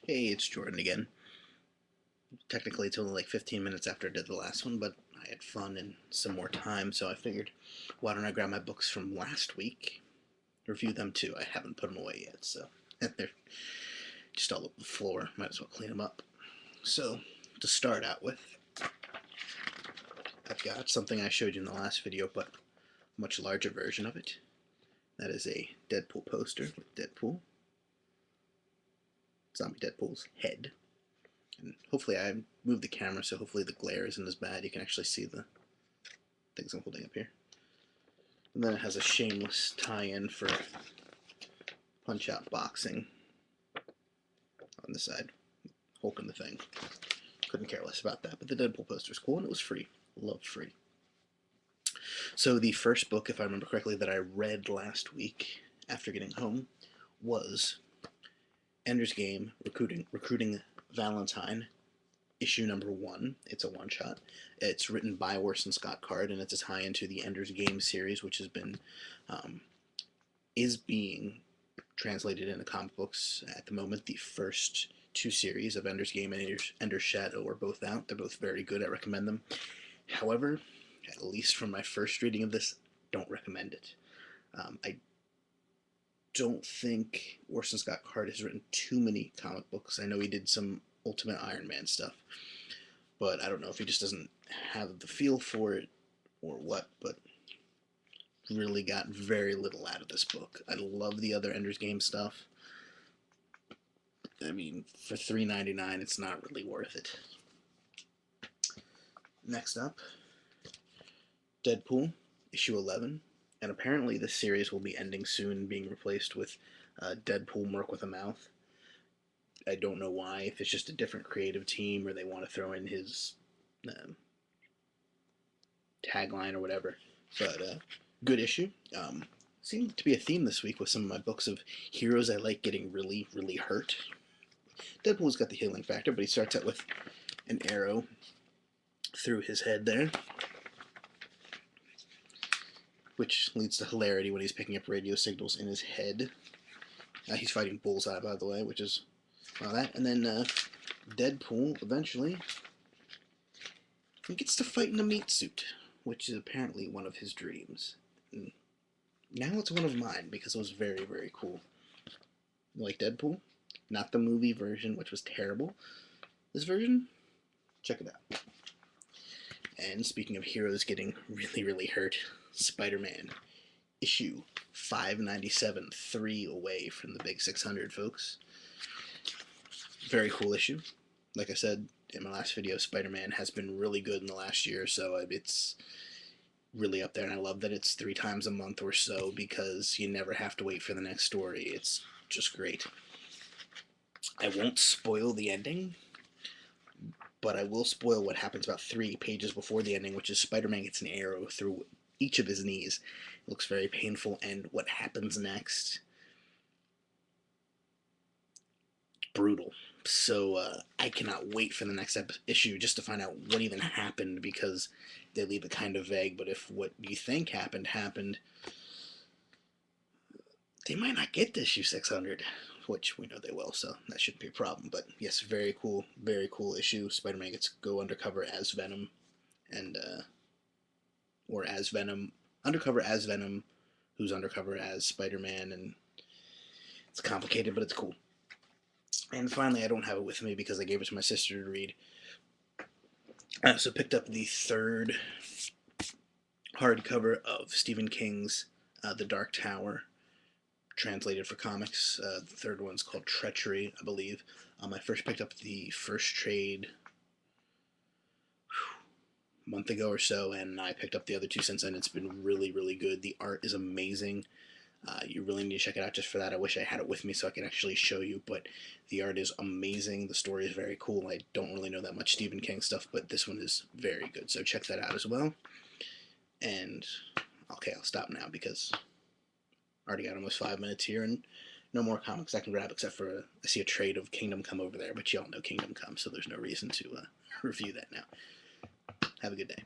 Hey, it's Jordan again. Technically, it's only like 15 minutes after I did the last one, but I had fun and some more time, so I figured, why don't I grab my books from last week, review them too. I haven't put them away yet, so they're just all over the floor. Might as well clean them up. So, to start out with, I've got something I showed you in the last video, but a much larger version of it. That is a Deadpool poster with Deadpool. Zombie Deadpool's head. And hopefully I moved the camera, so hopefully the glare isn't as bad. You can actually see the things I'm holding up here. And then it has a shameless tie-in for Punch-Out Boxing on the side. Hulk in the thing. Couldn't care less about that, but the Deadpool poster's cool, and it was free. Love free. So the first book, if I remember correctly, that I read last week after getting home was Ender's Game, Recruiting Valentine, issue number 1. It's a one-shot. It's written by Orson Scott Card, and it's a tie into the Ender's Game series, which has been is being translated into comic books at the moment. The first 2 series of Ender's Game and Ender's Shadow are both out. They're both very good. I recommend them. However, at least from my first reading of this, don't recommend it. I don't think Orson Scott Card has written too many comic books. I know he did some Ultimate Iron Man stuff, but I don't know if he just doesn't have the feel for it or what, but really got very little out of this book. I love the other Ender's Game stuff. I mean, for $3.99, it's not really worth it. Next up, Deadpool, issue 11. And apparently this series will be ending soon, being replaced with Deadpool Merc with a Mouth. I don't know why, if it's just a different creative team or they want to throw in his tagline or whatever. But good issue. Seemed to be a theme this week with some of my books of heroes I like getting really, really hurt. Deadpool's got the healing factor, but he starts out with an arrow through his head there, which leads to hilarity when he's picking up radio signals in his head. He's fighting Bullseye, by the way, which is that. And then Deadpool, eventually, he gets to fight in a meat suit, which is apparently one of his dreams. And now it's one of mine, because it was very, very cool. You like Deadpool? Not the movie version, which was terrible. This version? Check it out. And speaking of heroes getting really, really hurt, Spider-Man, issue 597, 3 away from the big 600, folks. Very cool issue. Like I said in my last video, Spider-Man has been really good in the last year or so. It's really up there, and I love that it's 3 times a month or so, because you never have to wait for the next story. It's just great. I won't spoil the ending, but I will spoil what happens about 3 pages before the ending, which is Spider-Man gets an arrow through each of his knees. It looks very painful, and what happens next, brutal. So I cannot wait for the next issue just to find out what even happened, because they leave it kind of vague. But if what you think happened, they might not get to issue 600, which we know they will, so that shouldn't be a problem. But yes, very cool issue. Spider-Man gets to go undercover as Venom, and or as Venom, undercover as Venom, who's undercover as Spider-Man, and it's complicated, but it's cool. And finally, I don't have it with me because I gave it to my sister to read. I also picked up the 3rd hardcover of Stephen King's The Dark Tower, translated for comics. The 3rd one's called Treachery, I believe. I first picked up the first trade a month ago or so, and I picked up the other 2 since then. It's been really, really good. The art is amazing. You really need to check it out. Just for that, I wish I had it with me so I could actually show you, but the art is amazing. The story is very cool. I don't really know that much Stephen King stuff, but this one is very good, so check that out as well. And okay, I'll stop now because I already got almost 5 minutes here, and no more comics I can grab except for I see a trade of Kingdom Come over there, but y'all know Kingdom Come, so there's no reason to review that now. Have a good day.